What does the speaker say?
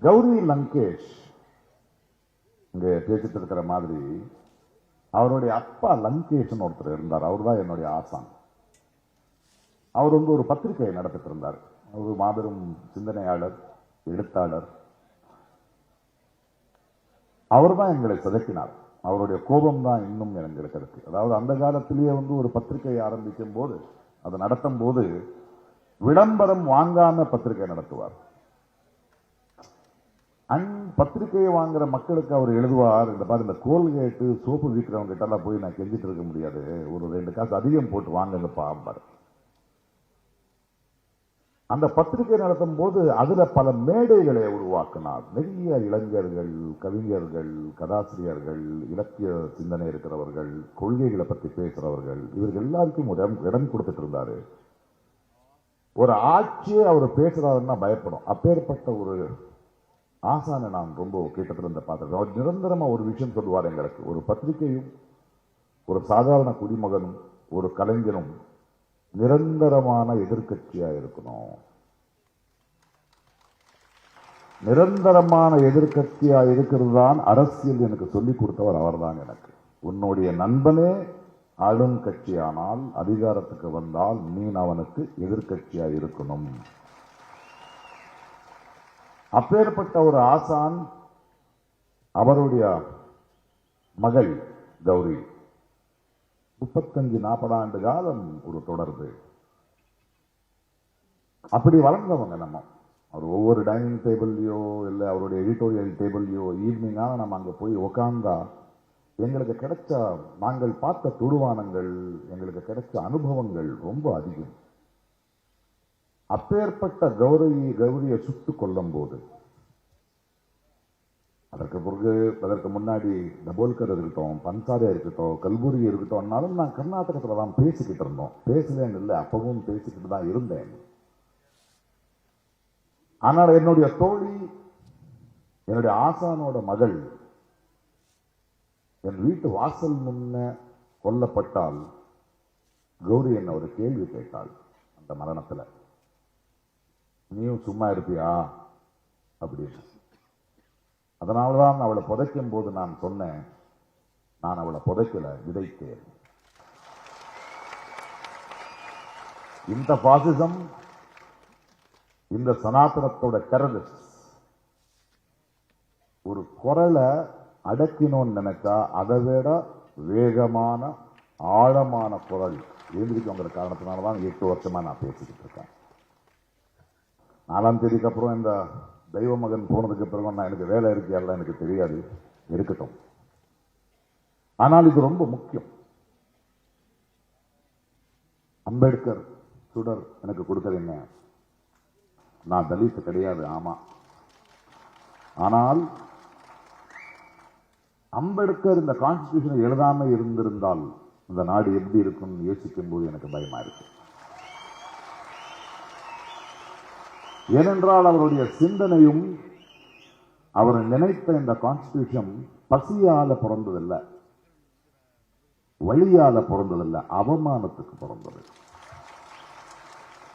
கௌரி லங்கேஷ் இங்க பேசிட்டு இருக்கிற மாதிரி அவருடைய அப்பா லங்கேஷ்னு ஒருத்தர் இருந்தார். அவர் தான் என்னுடைய ஆசான். அவர் ஒரு பத்திரிகையை நடத்திட்டு இருந்தார். ஒரு மாபெரும் சிந்தனையாளர், எழுத்தாளர். அவர் தான் எங்களை சிதைக்கினார். அவருடைய கோபம் தான் இன்னும் எங்களுக்கு இருக்கு. அதாவது அந்த காலத்திலேயே ஒரு பத்திரிகை ஆரம்பிக்கும் போது, அதை நடத்தும் போது விளம்பரம் வாங்காம பத்திரிகை நடத்துவார். பத்திரிகையை வாங்குற மக்களுக்கு அவர் எழுதுவார், இந்த மாதிரி இந்த கோல்கேட்டு சோப்பு விற்கிறவங்க கிட்ட எல்லாம் போய் நான் கெஞ்சிட்டு இருக்க முடியாது, ஒரு 2 காசு அதிகம் போட்டு வாங்குங்கப்பா. அந்த பத்திரிகை நடத்தும் போது அதுல பல மேடைகளை உருவாக்கினார். நிறைய இளைஞர்கள், கவிஞர்கள், கதாசிரியர்கள், இலக்கிய சிந்தனை இருக்கிறவர்கள், கொள்கைகளை பற்றி பேசுறவர்கள், இவர்கள் எல்லாருக்கும் இடம் கொடுத்துட்டு இருந்தாரு. ஒரு ஆட்சியே அவர் பேசுறாருன்னா பயப்படும். அப்பேற்பட்ட ஒரு ஆசானை நான் ரொம்ப கிட்டத்திலிருந்து பார்த்திருக்கேன். அவர் நிரந்தரமா ஒரு விஷயம் சொல்லுவார் எங்களுக்கு. ஒரு பத்திரிகையும் ஒரு சாதாரண குடிமகனும் ஒரு கலைஞனும் நிரந்தரமான எதிர்கட்சியா இருக்கணும். நிரந்தரமான எதிர்கட்சியா இருக்கிறது தான் அரசியல் எனக்கு சொல்லிக் கொடுத்தவர் அவர்தான் எனக்கு. உன்னுடைய நண்பனே ஆளும் கட்சியானால், அதிகாரத்துக்கு வந்தால் நீ அவனுக்கு எதிர்கட்சியா இருக்கணும். அப்பேற்பட்ட ஒரு ஆசான். அவருடைய மகள் கௌரி 35-40 ஆண்டு காலம் ஒரு தொடர்பு. அப்படி வளர்ந்தவங்க நம்ம. அவர் ஒவ்வொரு டைனிங் டேபிள்லையோ இல்லை அவருடைய எடிட்டோரியல் டேபிள்லையோ ஈவினிங்காக நம்ம அங்கே போய் உட்கார்ந்தா எங்களுக்கு கிடைச்ச, நாங்கள் பார்த்த துடுவானங்கள், எங்களுக்கு கிடைச்ச அனுபவங்கள் ரொம்ப அதிகம். அப்பேற்பட்ட கௌரியை சுட்டுக் கொள்ளும் போது, அதற்கு முன்னாடி தபோல்கர் இருக்கட்டும், பன்சாரே இருக்கட்டும், கல்புரி இருக்கட்டும், நான் கர்நாடகத்துல தான் பேசிக்கிட்டு இருந்தோம். பேசலேன்னு இல்லை, அப்பவும் பேசிக்கிட்டு தான் இருந்தேன். ஆனால் என்னுடைய தோழி, என்னுடைய ஆசானோட மகள் என் வீட்டு வாசல் முன்ன கொல்லப்பட்டால் கௌரி என்ன ஒரு கேள்வி கேட்டாள். அந்த மரணத்துல நீயும் சும்மா இருப்பியா அப்படின்னு. அதனால்தான் அவளை புதைக்கும் போது நான் சொன்னேன், நான் அவளை புதைக்கல, விதைத்தேன். இந்த பாசிசம், இந்த சனாதனத்தோட டெரரிஸ்ட் ஒரு குரலை அடக்கினோன்னு நினைச்சா அதை விட வேகமான ஆழமான குரல் எழுந்திருக்கிற காரணத்தினாலதான் 8 வருஷமா நான் பேசிக்கிட்டு இருக்கேன். 4ஆம் தேதிக்கு அப்புறம் இந்த தெய்வ மகன் போனதுக்கு பிறகு நான் எனக்கு வேலை இருக்கு, எல்லாம் எனக்கு தெரியாது, இருக்கட்டும். ஆனால் இது ரொம்ப முக்கியம். அம்பேத்கர் சுடர் எனக்கு கொடுக்கறீங்க. நான் தலித் கிடையாது, ஆமா. ஆனால் அம்பேத்கர் இந்த கான்ஸ்டிடியூஷனை எழுதாம இருந்திருந்தால் இந்த நாடு எப்படி இருக்கும்னு யோசிக்கும் போது எனக்கு பயமா இருக்கு. ஏனென்றால் அவருடைய சிந்தனையும் அவர் நினைத்த இந்த கான்ஸ்டிடியூஷன் பசியால பிறந்ததில்லை, வழியால பிறந்ததில்லை, அவமானத்துக்கு பிறந்தது.